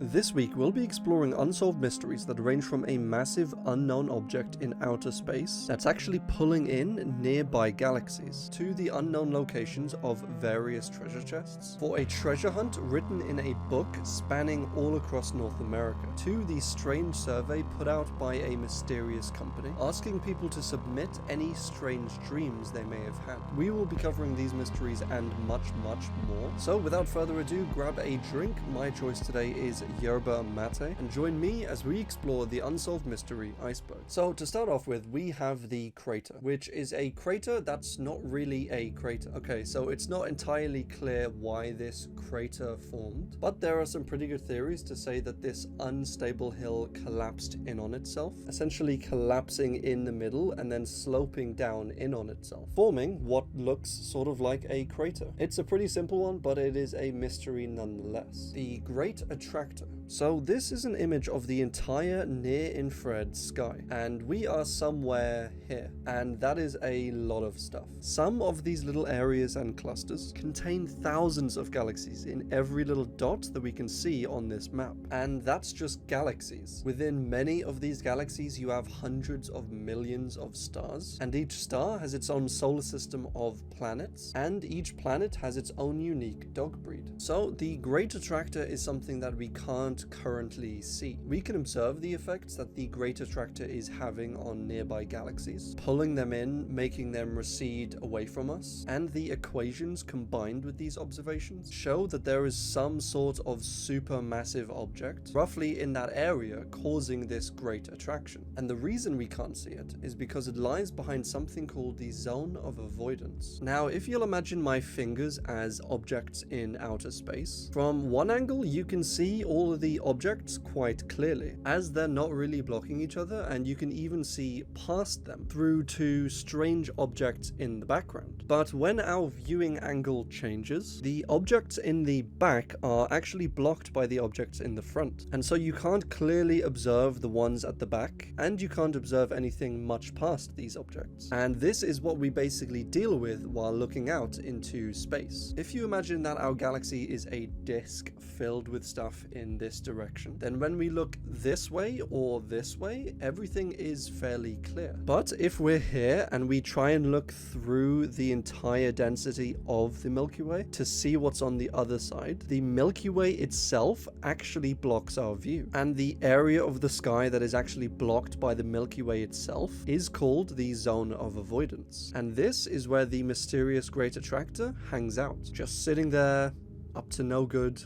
This week, we'll be exploring unsolved mysteries that range from a massive unknown object in outer space that's actually pulling in nearby galaxies, to the unknown locations of various treasure chests, for a treasure hunt written in a book spanning all across North America, to the strange survey put out by a mysterious company, asking people to submit any strange dreams they may have had. We will be covering these mysteries and much more. So without further ado, grab a drink. My choice today is yerba mate, and join me as we explore the unsolved mystery Iceberg. So to start off with, we have the crater, which is a crater that's not really a crater. Okay, so it's not entirely clear why this crater formed, but there are some pretty good theories to say that this unstable hill collapsed in on itself, essentially collapsing in the middle and then sloping down in on itself, forming what looks sort of like a crater. It's a pretty simple one, but it is a mystery nonetheless. The Great Attractor. So this is an image of the entire near-infrared sky, and we are somewhere here, and that is a lot of stuff. Some of these little areas and clusters contain thousands of galaxies in every little dot that we can see on this map, and that's just galaxies. Within many of these galaxies you have hundreds of millions of stars, and each star has its own solar system of planets, and each planet has its own unique dog breed. So the Great Attractor is something that we can't currently see. We can observe the effects that the Great Attractor is having on nearby galaxies, pulling them in, making them recede away from us, and the equations combined with these observations show that there is some sort of supermassive object roughly in that area causing this great attraction. And the reason we can't see it is because it lies behind something called the zone of avoidance. Now, if you'll imagine my fingers as objects in outer space, from one angle you can see all of the objects quite clearly, as they're not really blocking each other, and you can even see past them through to strange objects in the background. But when our viewing angle changes, the objects in the back are actually blocked by the objects in the front, and so you can't clearly observe the ones at the back, and you can't observe anything much past these objects. And this is what we basically deal with while looking out into space. If you imagine that our galaxy is a disk filled with stuff in this direction, then when we look this way or this way, everything is fairly clear. But if we're here and we try and look through the entire density of the Milky Way to see what's on the other side, the Milky Way itself actually blocks our view, and the area of the sky that is actually blocked by the Milky Way itself is called the zone of avoidance. And this is where the mysterious Great Attractor hangs out, just sitting there, up to no good,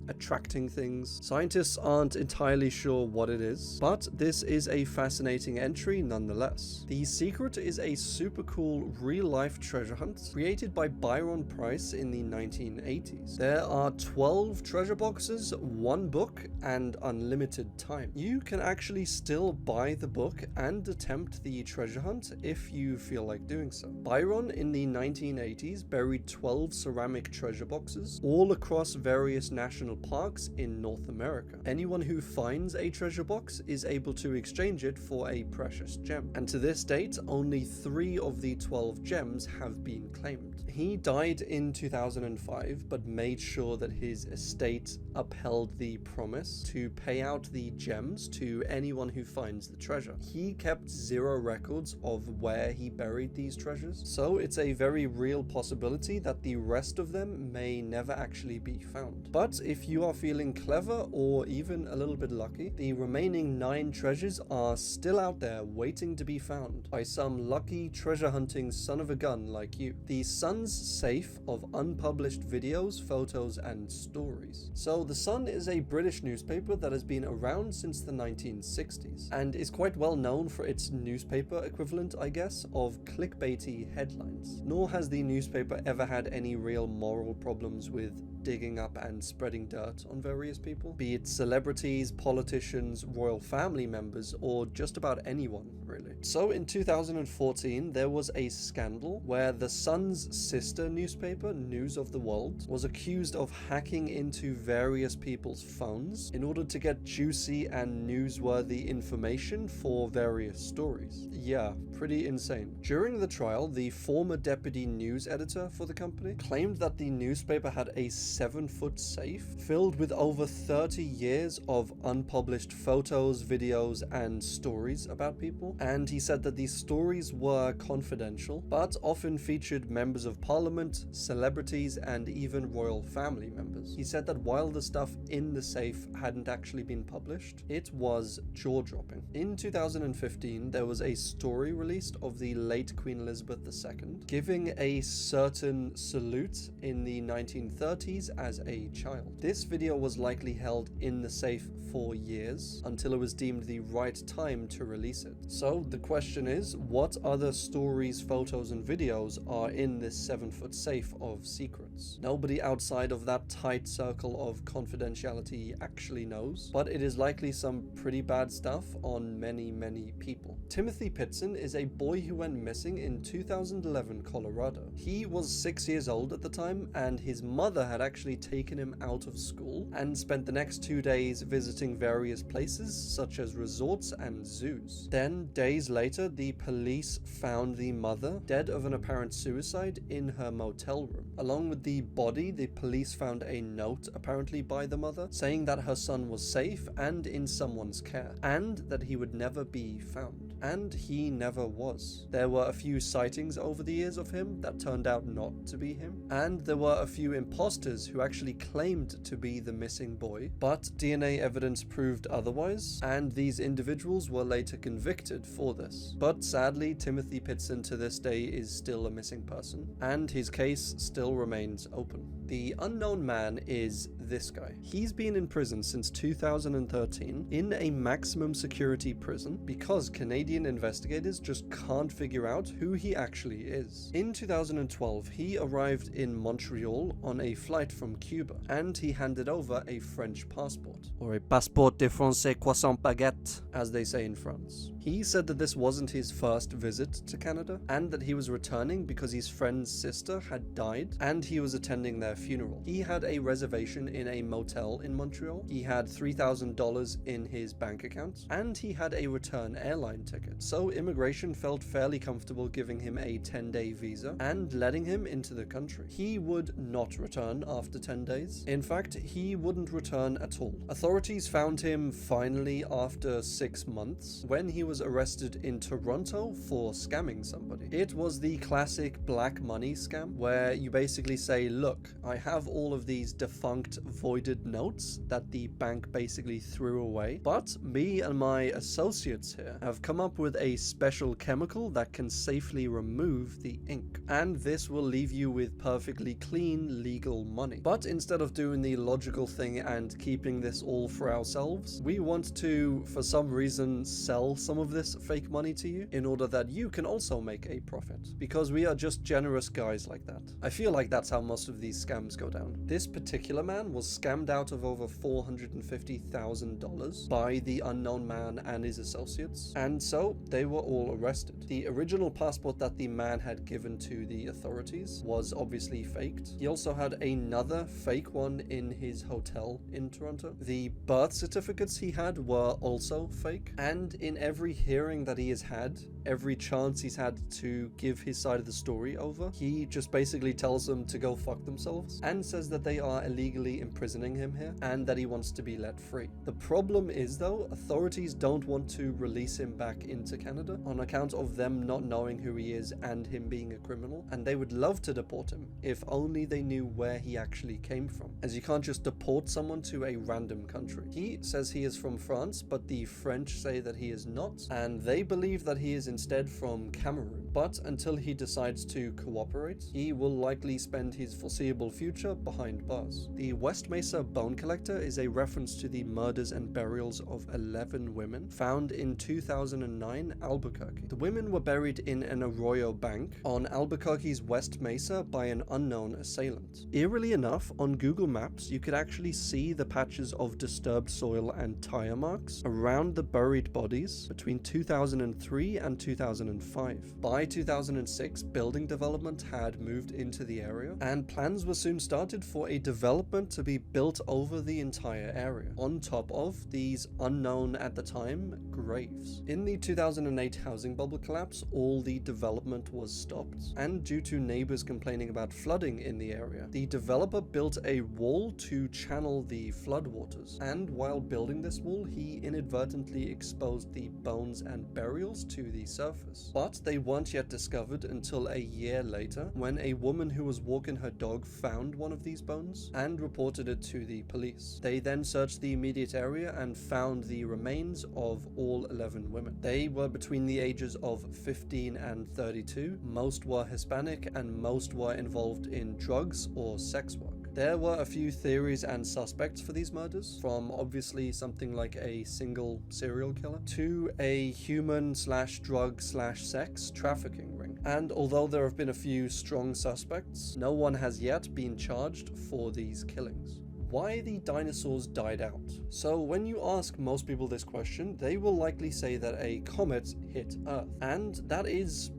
attracting things. Scientists aren't entirely sure what it is, but this is a fascinating entry nonetheless. The secret is a super cool real-life treasure hunt created by Byron Preiss in the 1980s. There are 12 treasure boxes, 1 book, and unlimited time. You can actually still buy the book and attempt the treasure hunt if you feel like doing so. Byron in the 1980s buried 12 ceramic treasure boxes all across various national parks in North America. Anyone who finds a treasure box is able to exchange it for a precious gem, and to this date only 3 of the 12 gems have been claimed. He died in 2005, but made sure that his estate upheld the promise to pay out the gems to anyone who finds the treasure. He kept 0 records of where he buried these treasures, so it's a very real possibility that the rest of them may never actually be found. But if you are feeling clever or even a little bit lucky, the remaining 9 treasures are still out there waiting to be found by some lucky treasure hunting son of a gun like you. The Sun's safe of unpublished videos, photos, and stories. So The Sun is a British newspaper that has been around since the 1960s and is quite well known for its newspaper equivalent, I guess, of clickbaity headlines. Nor has the newspaper ever had any real moral problems with digging up and spreading dirt on various people, be it celebrities, politicians, royal family members, or just about anyone, really. So in 2014, there was a scandal where the Sun's sister newspaper, News of the World, was accused of hacking into various people's phones in order to get juicy and newsworthy information for various stories. Yeah, pretty insane. During the trial, the former deputy news editor for the company claimed that the newspaper had a 7-foot safe filled with over 30 years of unpublished photos, videos, and stories about people. And he said that these stories were confidential, but often featured members of parliament, celebrities, and even royal family members. He said that while the stuff in the safe hadn't actually been published, it was jaw-dropping. In 2015, there was a story released of the late Queen Elizabeth II giving a certain salute in the 1930s as a child. This video was likely held in the safe for years until it was deemed the right time to release it. So the question is, what other stories, photos, and videos are in this 7-foot safe of secrets? Nobody outside of that tight circle of confidentiality actually knows, but it is likely some pretty bad stuff on many people. Timmothy Pitzen is a boy who went missing in 2011 Colorado. He was 6 years old at the time, and his mother had actually taken him out of school and spent the next 2 days visiting various places such as resorts and zoos. Then, days later, the police found the mother dead of an apparent suicide in her motel room. Along with the body, the police found a note apparently by the mother saying that her son was safe and in someone's care, and that he would never be found. And he never was. There were a few sightings over the years of him that turned out not to be him, and there were a few imposters who actually claimed to be the missing boy, but DNA evidence proved otherwise, and these individuals were later convicted for this. But sadly, Timmothy Pitzen to this day is still a missing person, and his case still remains open. The unknown man is this guy. He's been in prison since 2013 in a maximum security prison because Canadian investigators just can't figure out who he actually is. In 2012, he arrived in Montreal on a flight from Cuba, and he handed over a French passport, or a passeport de français croissant baguette, as they say in France. He said that this wasn't his first visit to Canada, and that he was returning because his friend's sister had died, and he was attending their funeral. He had a reservation in a motel in Montreal, he had $3,000 in his bank account, and he had a return airline ticket. So immigration felt fairly comfortable giving him a 10-day visa and letting him into the country. He would not return after 10 days. In fact, he wouldn't return at all. Authorities found him finally after 6 months when he was arrested in Toronto for scamming somebody. It was the classic black money scam where you basically say, look, I have all of these defunct voided notes that the bank basically threw away, but me and my associates here have come up with a special chemical that can safely remove the ink, and this will leave you with perfectly clean legal money. But instead of doing the logical thing and keeping this all for ourselves, we want to, for some reason, sell some of this fake money to you in order that you can also make a profit, because we are just generous guys like that. I feel like that's how most of these scams go down. This particular man was scammed out of over $450,000 by the unknown man and his associates, and so they were all arrested. The original passport that the man had given to the authorities was obviously faked. He also had another fake one in his hotel in Toronto. The birth certificates he had were also fake, and in every hearing that he has had, every chance he's had to give his side of the story over, he just basically tells them to go fuck themselves and says that they are illegally imprisoning him here and that he wants to be let free. The problem is, though, authorities don't want to release him back into Canada on account of them not knowing who he is and him being a criminal, and they would love to deport him if only they knew where he actually came from, as you can't just deport someone to a random country. He says he is from France, but the French say that he is not, and they believe that he is instead from Cameroon. But until he decides to cooperate, he will likely spend his foreseeable future behind bars. The West Mesa bone collector is a reference to the murders and burials of 11 women found in 2009 Albuquerque. The women were buried in an arroyo bank on Albuquerque's West Mesa by an unknown assailant. Eerily enough, on Google Maps, you could actually see the patches of disturbed soil and tire marks around the buried bodies between 2003 and 2005. By By 2006, building development had moved into the area, and plans were soon started for a development to be built over the entire area, on top of these unknown at the time graves. In the 2008 housing bubble collapse, all the development was stopped, and due to neighbors complaining about flooding in the area, the developer built a wall to channel the floodwaters, and while building this wall, he inadvertently exposed the bones and burials to the surface. But they weren't yet discovered until a year later, when a woman who was walking her dog found one of these bones and reported it to the police. They then searched the immediate area and found the remains of all 11 women. They were between the ages of 15 and 32, most were Hispanic, and most were involved in drugs or sex work. There were a few theories and suspects for these murders, from obviously something like a single serial killer to a human/drug/sex trafficking ring. And although there have been a few strong suspects, no one has yet been charged for these killings. Why the dinosaurs died out? So when you ask most people this question, they will likely say that a comet hit Earth, and that is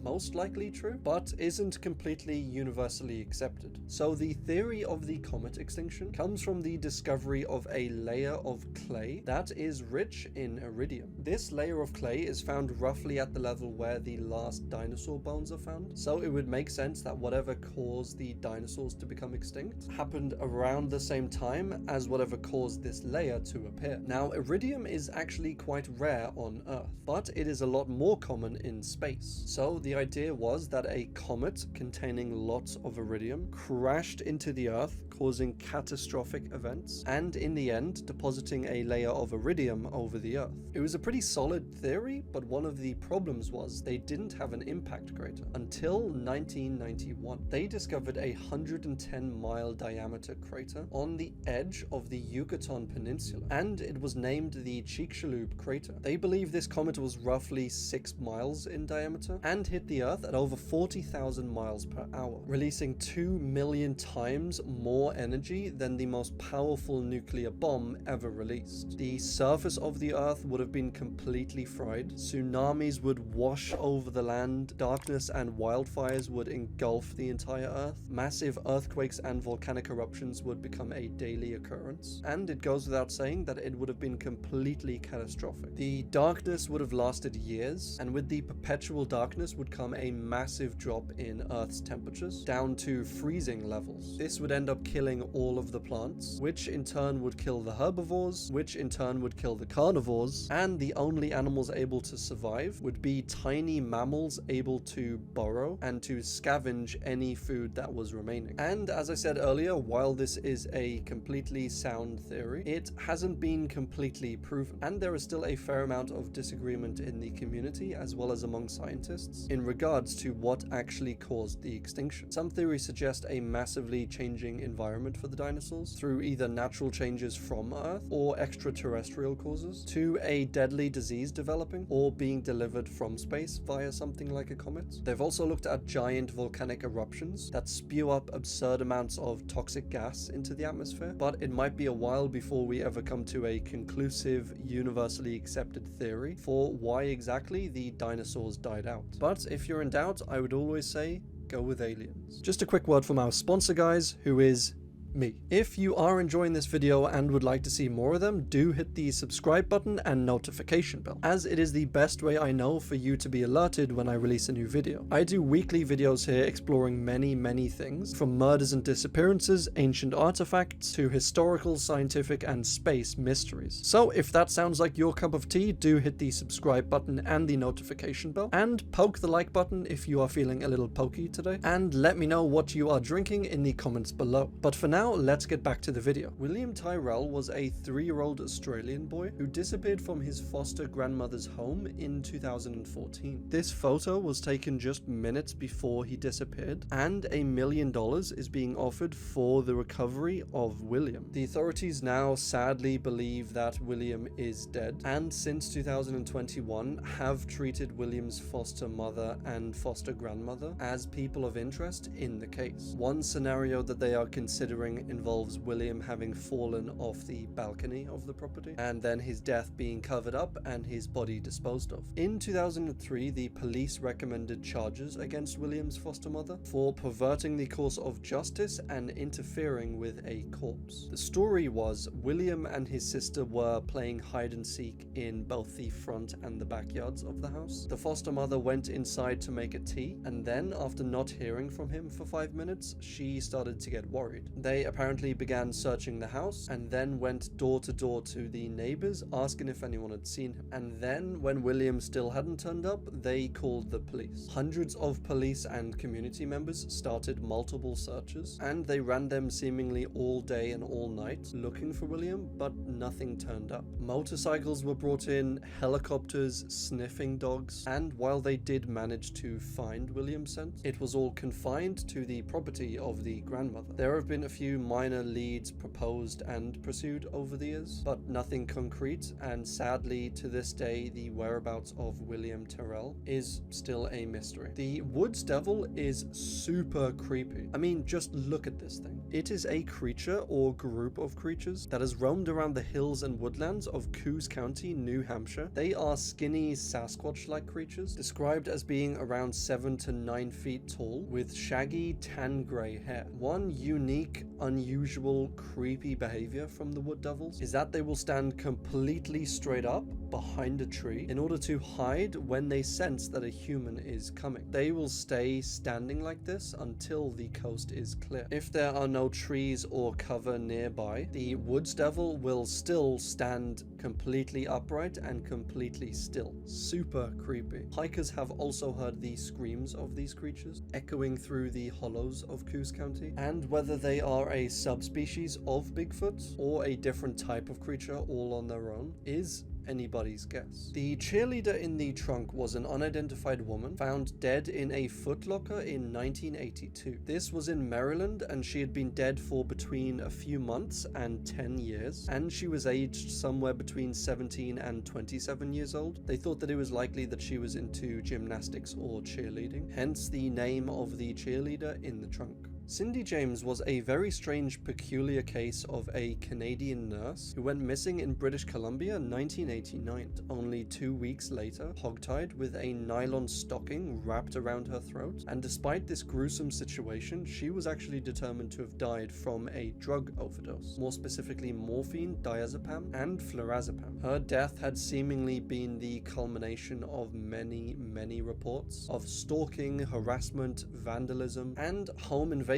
most likely true, but isn't completely universally accepted. So the theory of the comet extinction comes from the discovery of a layer of clay that is rich in iridium. This layer of clay is found roughly at the level where the last dinosaur bones are found, so it would make sense that whatever caused the dinosaurs to become extinct happened around the same time as whatever caused this layer to appear. Now, iridium is actually quite rare on Earth, but it is a lot more common in space. So the idea was that a comet containing lots of iridium crashed into the Earth, causing catastrophic events, and in the end depositing a layer of iridium over the Earth. It was a pretty solid theory, but one of the problems was they didn't have an impact crater until 1991. They discovered a 110-mile diameter crater on the edge of the Yucatan Peninsula, and it was named the Chicxulub crater. They believe this comet was roughly 6 miles in diameter and hit the Earth at over 40,000 miles per hour, releasing 2 million times more energy than the most powerful nuclear bomb ever released. The surface of the Earth would have been completely fried, tsunamis would wash over the land, darkness and wildfires would engulf the entire Earth, massive earthquakes and volcanic eruptions would become a daily occurrence, and it goes without saying that it would have been completely catastrophic. The darkness would have lasted years, and with the perpetual darkness would come a massive drop in Earth's temperatures down to freezing levels. This would end up killing all of the plants, which in turn would kill the herbivores, which in turn would kill the carnivores, and the only animals able to survive would be tiny mammals able to burrow and to scavenge any food that was remaining. And as I said earlier, while this is a completely sound theory, it hasn't been completely proven, and there is still a fair amount of disagreement in the community as well as among scientists in regards to what actually caused the extinction. Some theories suggest a massively changing environment for the dinosaurs through either natural changes from Earth or extraterrestrial causes, to a deadly disease developing or being delivered from space via something like a comet. They've also looked at giant volcanic eruptions that spew up absurd amounts of toxic gas into the atmosphere, but it might be a while before we ever come to a conclusive, universally accepted theory for why exactly the dinosaurs died out. But if you're in doubt, I would always say go with aliens. Just a quick word from our sponsor, guys, who is me. If you are enjoying this video and would like to see more of them, do hit the subscribe button and notification bell, as it is the best way I know for you to be alerted when I release a new video. I do weekly videos here exploring many things, from murders and disappearances, ancient artifacts, to historical, scientific, and space mysteries. So if that sounds like your cup of tea, do hit the subscribe button and the notification bell, and poke the like button if you are feeling a little pokey today, and let me know what you are drinking in the comments below. But for now, let's get back to the video. William Tyrrell was a 3-year-old Australian boy who disappeared from his foster grandmother's home in 2014. This photo was taken just minutes before he disappeared, and $1 million is being offered for the recovery of William. The authorities now sadly believe that William is dead, and since 2021 have treated William's foster mother and foster grandmother as people of interest in the case. One scenario that they are considering haunting involves William having fallen off the balcony of the property, and then his death being covered up and his body disposed of. In 2003, the police recommended charges against William's foster mother for perverting the course of justice and interfering with a corpse. The story was William and his sister were playing hide and seek in both the front and the backyards of the house. The foster mother went inside to make a tea, and then, after not hearing from him for 5 minutes, she started to get worried. They apparently began searching the house and then went door to door to the neighbors asking if anyone had seen him. And then, when William still hadn't turned up, they called the police. Hundreds of police and community members started multiple searches, and they ran them seemingly all day and all night looking for William, but nothing turned up. Motorcycles were brought in, helicopters, sniffing dogs, and while they did manage to find William's scent, it was all confined to the property of the grandmother. There have been a few minor leads proposed and pursued over the years, but nothing concrete, and sadly to this day the whereabouts of William Tyrrell is still a mystery. The Woods Devil is super creepy. I mean, just look at this thing. It is a creature or group of creatures that has roamed around the hills and woodlands of Coos County, New Hampshire. They are skinny Sasquatch-like creatures, described as being around 7 to 9 feet tall, with shaggy tan grey hair. One unique, unusual, creepy behavior from the Wood Devils is that they will stand completely straight up behind a tree in order to hide when they sense that a human is coming. They will stay standing like this until the coast is clear. If there are no trees or cover nearby, the Woods Devil will still stand completely upright and completely still. Super creepy. Hikers have also heard the screams of these creatures echoing through the hollows of Coos County, and whether they are a subspecies of Bigfoot or a different type of creature all on their own is anybody's guess. The cheerleader in the trunk was an unidentified woman found dead in a footlocker in 1982. This was in Maryland, and she had been dead for between a few months and 10 years, and she was aged somewhere between 17 and 27 years old. They thought that it was likely that she was into gymnastics or cheerleading, hence the name of the cheerleader in the trunk. Cindy James was a very strange, peculiar case of a Canadian nurse who went missing in British Columbia in 1989. Only 2 weeks later, hogtied with a nylon stocking wrapped around her throat, and despite this gruesome situation, she was actually determined to have died from a drug overdose, more specifically morphine, diazepam, and flurazepam. Her death had seemingly been the culmination of many reports of stalking, harassment, vandalism, and home invasions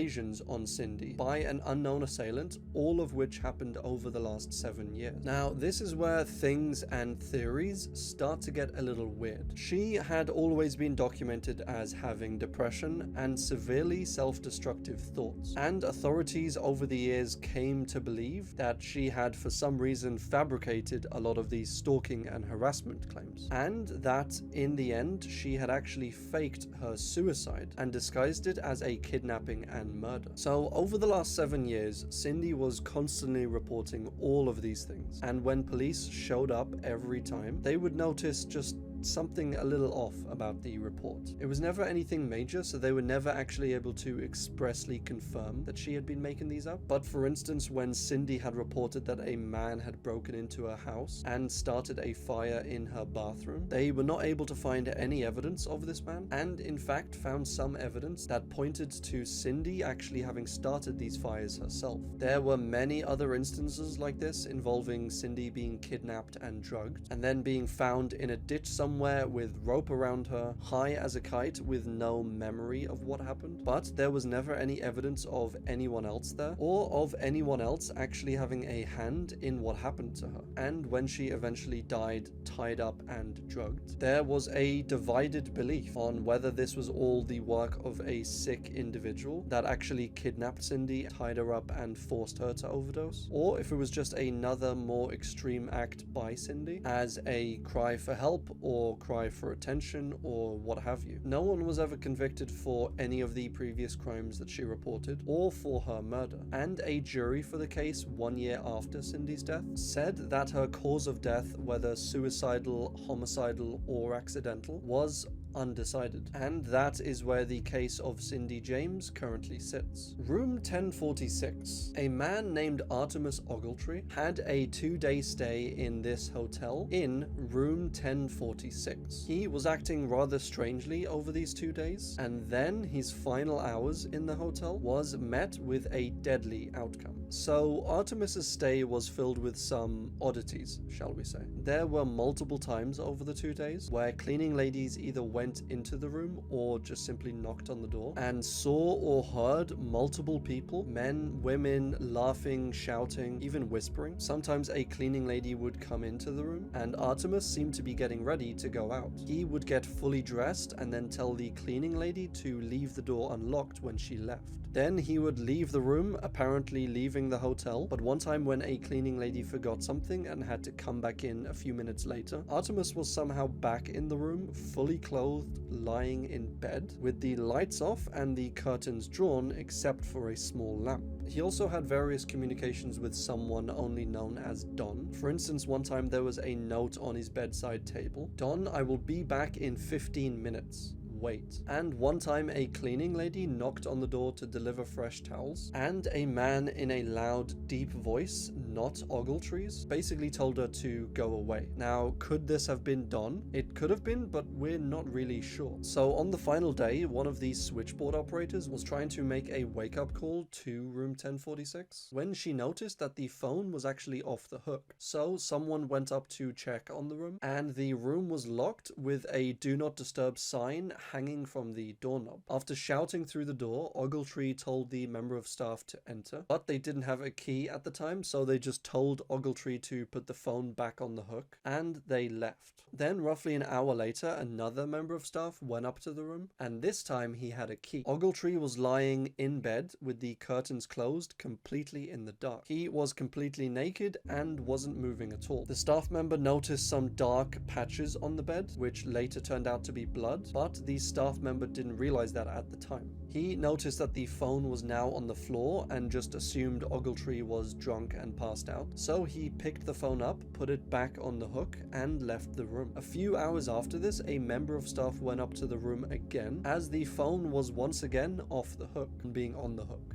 on Cindy by an unknown assailant, all of which happened over the last 7 years. Now, this is where things and theories start to get a little weird. She had always been documented as having depression and severely self-destructive thoughts, and authorities over the years came to believe that she had for some reason fabricated a lot of these stalking and harassment claims, and that in the end she had actually faked her suicide and disguised it as a kidnapping and murder. So over the last 7 years, Cindy was constantly reporting all of these things, and when police showed up every time, they would notice just something a little off about the report. It was never anything major, so they were never actually able to expressly confirm that she had been making these up. But for instance, when Cindy had reported that a man had broken into her house and started a fire in her bathroom, they were not able to find any evidence of this man, and in fact found some evidence that pointed to Cindy actually having started these fires herself. There were many other instances like this involving Cindy being kidnapped and drugged, and then being found in a ditch somewhere with rope around her, high as a kite, with no memory of what happened. But there was never any evidence of anyone else there, or of anyone else actually having a hand in what happened to her. And when she eventually died, tied up and drugged, there was a divided belief on whether this was all the work of a sick individual that actually kidnapped Cindy, tied her up and forced her to overdose, or if it was just another more extreme act by Cindy as a cry for help or cry for attention or what have you. No one was ever convicted for any of the previous crimes that she reported or for her murder, and a jury for the case 1 year after Cindy's death said that her cause of death, whether suicidal, homicidal or accidental, was undecided. And that is where the case of Cindy James currently sits. Room 1046. A man named Artemis Ogletree had a 2-day stay in this hotel in room 1046. He was acting rather strangely over these 2 days, and then his final hours in the hotel was met with a deadly outcome. So Artemis's stay was filled with some oddities, shall we say. There were multiple times over the 2 days where cleaning ladies either went into the room or just simply knocked on the door and saw or heard multiple people, men, women, laughing, shouting, even whispering. Sometimes a cleaning lady would come into the room and Artemis seemed to be getting ready to go out. He would get fully dressed and then tell the cleaning lady to leave the door unlocked when she left. Then he would leave the room, apparently leaving the hotel, but one time when a cleaning lady forgot something and had to come back in a few minutes later, Artemis was somehow back in the room, fully clothed, lying in bed, with the lights off and the curtains drawn except for a small lamp. He also had various communications with someone only known as Don. For instance, one time there was a note on his bedside table: "Don, I will be back in 15 minutes. Wait." And one time a cleaning lady knocked on the door to deliver fresh towels, and a man in a loud, deep voice, not Ogletree's, basically told her to go away. Now, could this have been Don? It could have been, but we're not really sure. So on the final day, one of these switchboard operators was trying to make a wake-up call to room 1046 when she noticed that the phone was actually off the hook. So someone went up to check on the room, and the room was locked with a do not disturb sign hanging from the doorknob. After shouting through the door, Ogletree told the member of staff to enter, but they didn't have a key at the time, so they just told Ogletree to put the phone back on the hook, and they left. Then, roughly an hour later, another member of staff went up to the room, and this time he had a key. Ogletree was lying in bed with the curtains closed, completely in the dark. He was completely naked and wasn't moving at all. The staff member noticed some dark patches on the bed, which later turned out to be blood, but the staff member didn't realize that at the time. He noticed that the phone was now on the floor and just assumed Ogletree was drunk and passed out. So he picked the phone up, put it back on the hook, and left the room. A few hours after this, a member of staff went up to the room again, as the phone was once again off the hook and being on the hook.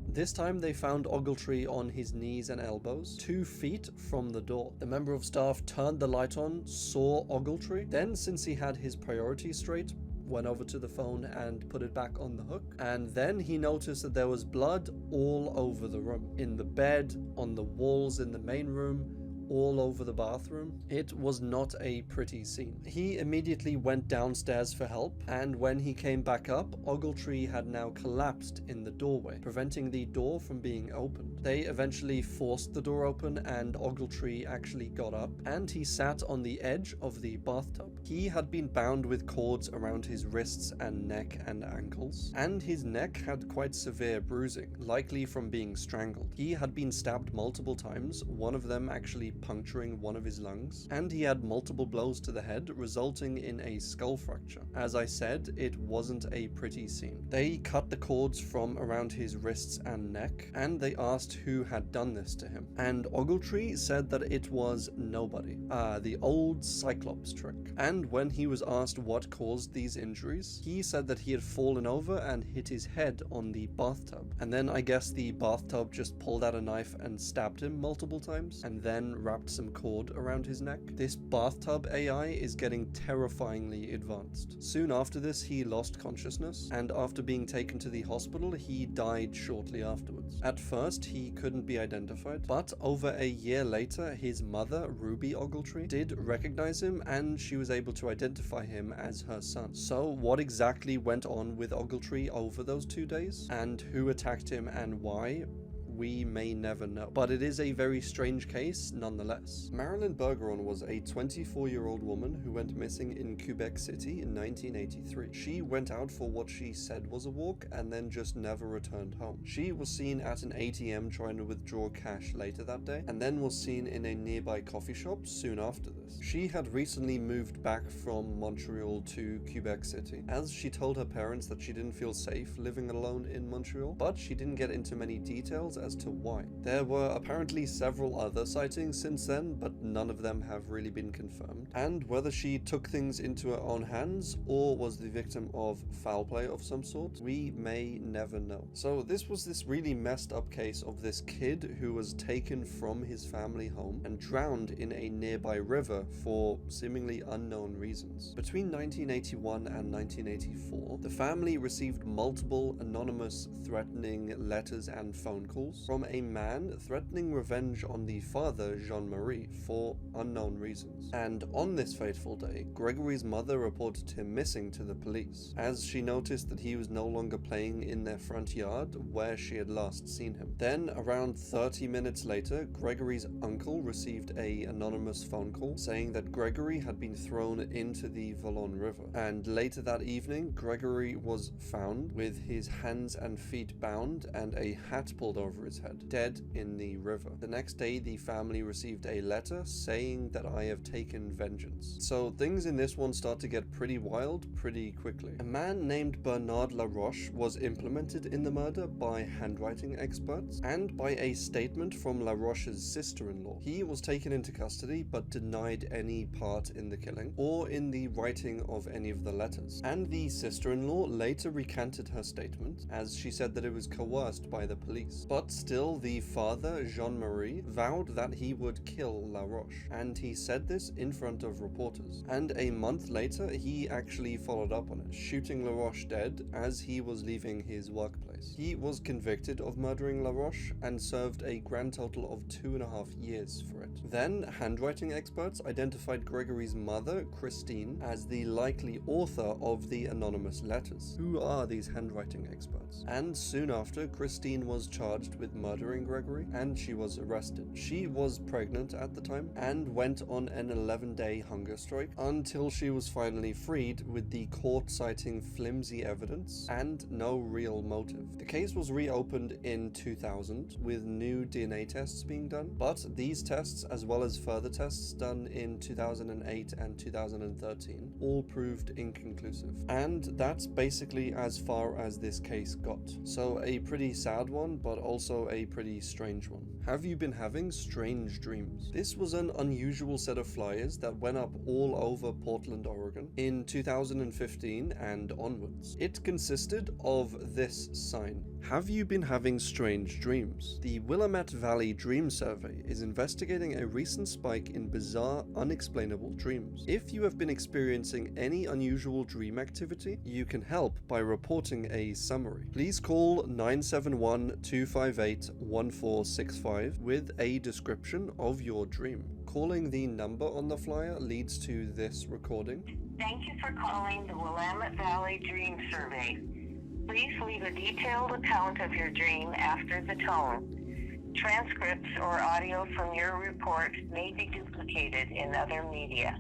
This time they found Ogletree on his knees and elbows, 2 feet from the door. The member of staff turned the light on, saw Ogletree, then, since he had his priorities straight, went over to the phone and put it back on the hook. And then he noticed that there was blood all over the room. In the bed, on the walls in the main room, all over the bathroom. It was not a pretty scene. He immediately went downstairs for help, and when he came back up, Ogletree had now collapsed in the doorway, preventing the door from being opened. They eventually forced the door open, and Ogletree actually got up, and he sat on the edge of the bathtub. He had been bound with cords around his wrists and neck and ankles, and his neck had quite severe bruising, likely from being strangled. He had been stabbed multiple times, one of them actually puncturing one of his lungs, and he had multiple blows to the head, resulting in a skull fracture. As I said, it wasn't a pretty scene. They cut the cords from around his wrists and neck, and they asked who had done this to him. And Ogletree said that it was nobody. The old Cyclops trick. And when he was asked what caused these injuries, he said that he had fallen over and hit his head on the bathtub. And then I guess the bathtub just pulled out a knife and stabbed him multiple times, and then wrapped some cord around his neck. This bathtub AI is getting terrifyingly advanced. Soon after this, he lost consciousness, and after being taken to the hospital, he died shortly afterwards. At first, he couldn't be identified, but over a year later, his mother, Ruby Ogletree, did recognize him, and she was able to identify him as her son. So what exactly went on with Ogletree over those 2 days, and who attacked him and why, we may never know. But it is a very strange case nonetheless. Marilyn Bergeron was a 24-year-old woman who went missing in Quebec City in 1983. She went out for what she said was a walk and then just never returned home. She was seen at an ATM trying to withdraw cash later that day, and then was seen in a nearby coffee shop soon after this. She had recently moved back from Montreal to Quebec City, as she told her parents that she didn't feel safe living alone in Montreal, but she didn't get into many details as as to why. There were apparently several other sightings since then, but none of them have really been confirmed. And whether she took things into her own hands or was the victim of foul play of some sort, we may never know. So this was this really messed up case of this kid who was taken from his family home and drowned in a nearby river for seemingly unknown reasons. Between 1981 and 1984, the family received multiple anonymous threatening letters and phone calls from a man threatening revenge on the father, Jean-Marie, for unknown reasons. And on this fateful day, Grégory's mother reported him missing to the police, as she noticed that he was no longer playing in their front yard where she had last seen him. Then, around 30 minutes later, Grégory's uncle received an anonymous phone call saying that Grégory had been thrown into the Vallon River. And later that evening, Grégory was found with his hands and feet bound and a hat pulled over his head, dead in the river. The next day, the family received a letter saying that I have taken vengeance. So things in this one start to get pretty wild pretty quickly. A man named Bernard Laroche was implemented in the murder by handwriting experts and by a statement from Laroche's sister-in-law. He was taken into custody but denied any part in the killing or in the writing of any of the letters. And the sister-in-law later recanted her statement, as she said that it was coerced by the police. But still, the father, Jean-Marie, vowed that he would kill Laroche, and he said this in front of reporters. And a month later, he actually followed up on it, shooting Laroche dead as he was leaving his workplace. He was convicted of murdering Laroche and served a grand total of 2.5 years for it. Then, handwriting experts identified Grégory's mother, Christine, as the likely author of the anonymous letters. Who are these handwriting experts? And soon after, Christine was charged with murdering Grégory, and she was arrested. She was pregnant at the time and went on an 11-day hunger strike until she was finally freed, with the court citing flimsy evidence and no real motive. The case was reopened in 2000 with new DNA tests being done, but these tests, as well as further tests done in 2008 and 2013, all proved inconclusive. And that's basically as far as this case got. So a pretty sad one, but also a pretty strange one. Have you been having strange dreams? This was an unusual set of flyers that went up all over Portland, Oregon in 2015 and onwards. It consisted of this sign: have you been having strange dreams? The Willamette Valley Dream Survey is investigating a recent spike in bizarre, unexplainable dreams. If you have been experiencing any unusual dream activity, you can help by reporting a summary. Please call 971-258-1465 with a description of your dream. Calling the number on the flyer leads to this recording. Thank you for calling the Willamette Valley Dream Survey. Please leave a detailed account of your dream after the tone. Transcripts or audio from your report may be duplicated in other media.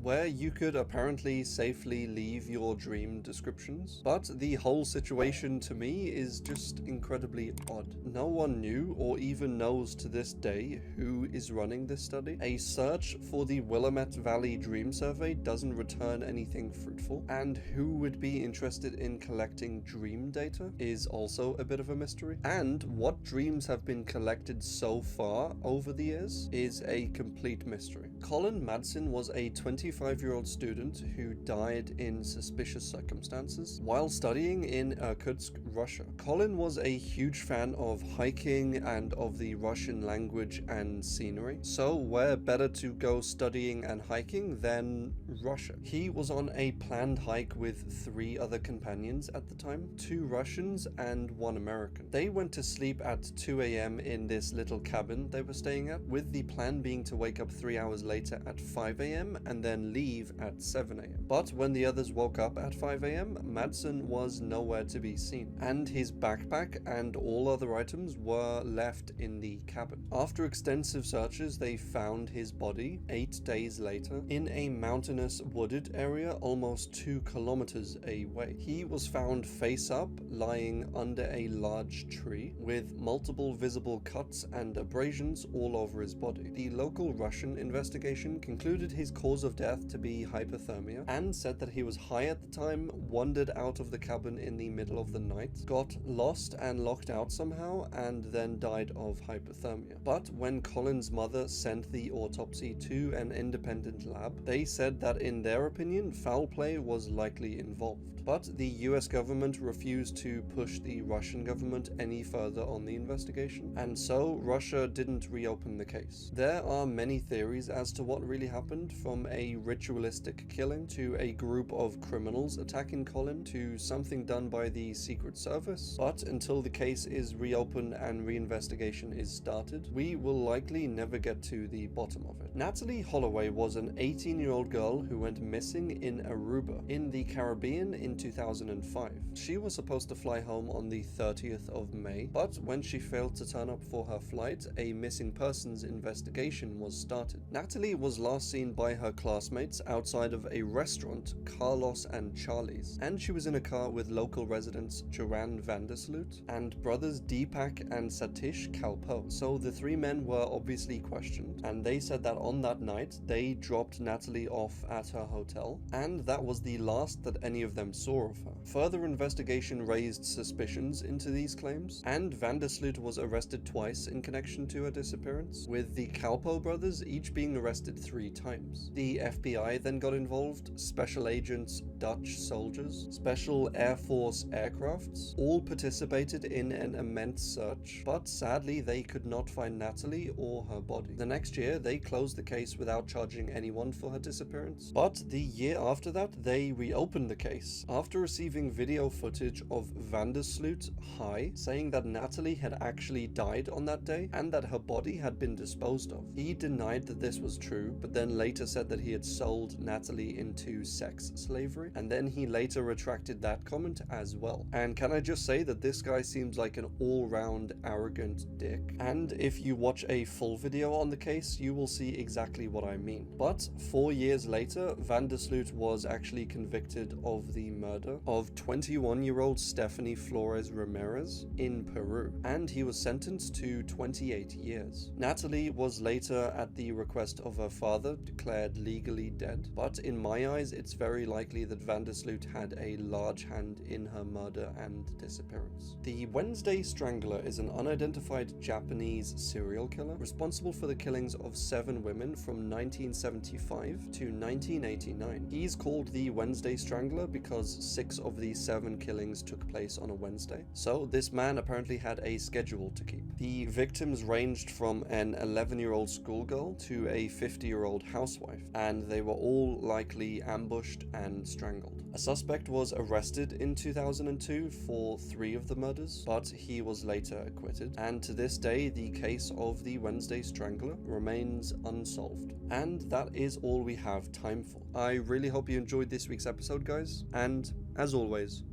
Where you could apparently safely leave your dream descriptions, but the whole situation to me is just incredibly odd. No one knew or even knows to this day who is running this study. A search for the Willamette Valley Dream Survey doesn't return anything fruitful, and who would be interested in collecting dream data is also a bit of a mystery. And what dreams have been collected so far over the years is a complete mystery. Colin Madsen was a 25-year-old student who died in suspicious circumstances while studying in Irkutsk, Russia. Colin was a huge fan of hiking and of the Russian language and scenery, so where better to go studying and hiking than Russia? He was on a planned hike with 3 other companions at the time, 2 Russians and 1 American. They went to sleep at 2 a.m. in this little cabin they were staying at, with the plan being to wake up 3 hours later at 5 a.m. and then leave at 7 a.m. But when the others woke up at 5 a.m., Madsen was nowhere to be seen, and his backpack and all other items were left in the cabin. After extensive searches, they found his body 8 days later in a mountainous wooded area almost 2 kilometers away. He was found face up, lying under a large tree, with multiple visible cuts and abrasions all over his body. The local Russian investigation concluded his cause of death death to be hypothermia, and said that he was high at the time, wandered out of the cabin in the middle of the night, got lost and locked out somehow, and then died of hypothermia. But when Colin's mother sent the autopsy to an independent lab, they said that in their opinion, foul play was likely involved. But the US government refused to push the Russian government any further on the investigation, and so Russia didn't reopen the case. There are many theories as to what really happened, from a ritualistic killing to a group of criminals attacking Colin to something done by the Secret Service, but until the case is reopened and reinvestigation is started, we will likely never get to the bottom of it. Natalee Holloway was an 18-year-old girl who went missing in Aruba, in the Caribbean in 2005. She was supposed to fly home on the 30th of May, but when she failed to turn up for her flight, a missing persons investigation was started. Natalee was last seen by her classmates outside of a restaurant, Carlos and Charlie's, and she was in a car with local residents Joanne Vandersloot and brothers Deepak and Satish Kalpo. So the three men were obviously questioned, and they said that on that night they dropped Natalee off at her hotel, and that was the last that any of them saw of her. Further investigation raised suspicions into these claims, and Vandersloot was arrested twice in connection to her disappearance, with the Kalpo brothers each being arrested 3 times. The FBI then got involved, special agents, Dutch soldiers, special Air Force aircrafts, all participated in an immense search, but sadly they could not find Natalee or her body. The next year they closed the case without charging anyone for her disappearance, but the year after that they reopened the case after receiving video footage of Vandersloot high, saying that Natalee had actually died on that day and that her body had been disposed of. He denied that this was true, but then later said that he had sold Natalee into sex slavery, and then he later retracted that comment as well. And can I just say that this guy seems like an all-round arrogant dick, and if you watch a full video on the case you will see exactly what I mean. But 4 years later, Vandersloot was actually convicted of the murder of 21-year-old Stephanie Flores Ramirez in Peru, and he was sentenced to 28 years. Natalee was later, at the request of her father, declared legally dead, but in my eyes it's very likely that Vandersloot had a large hand in her murder and disappearance. The Wednesday Strangler is an unidentified Japanese serial killer responsible for the killings of 7 women from 1975 to 1989. He's called the Wednesday Strangler because 6 of the 7 killings took place on a Wednesday, so this man apparently had a schedule to keep. The victims ranged from an 11-year-old schoolgirl to a 50-year-old housewife, and they were all likely ambushed and strangled. A suspect was arrested in 2002 for 3 of the murders, but he was later acquitted, and to this day the case of the Wednesday Strangler remains unsolved. And that is all we have time for. I really hope you enjoyed this week's episode, guys, and as always,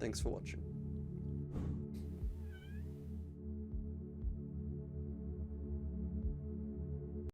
thanks for watching.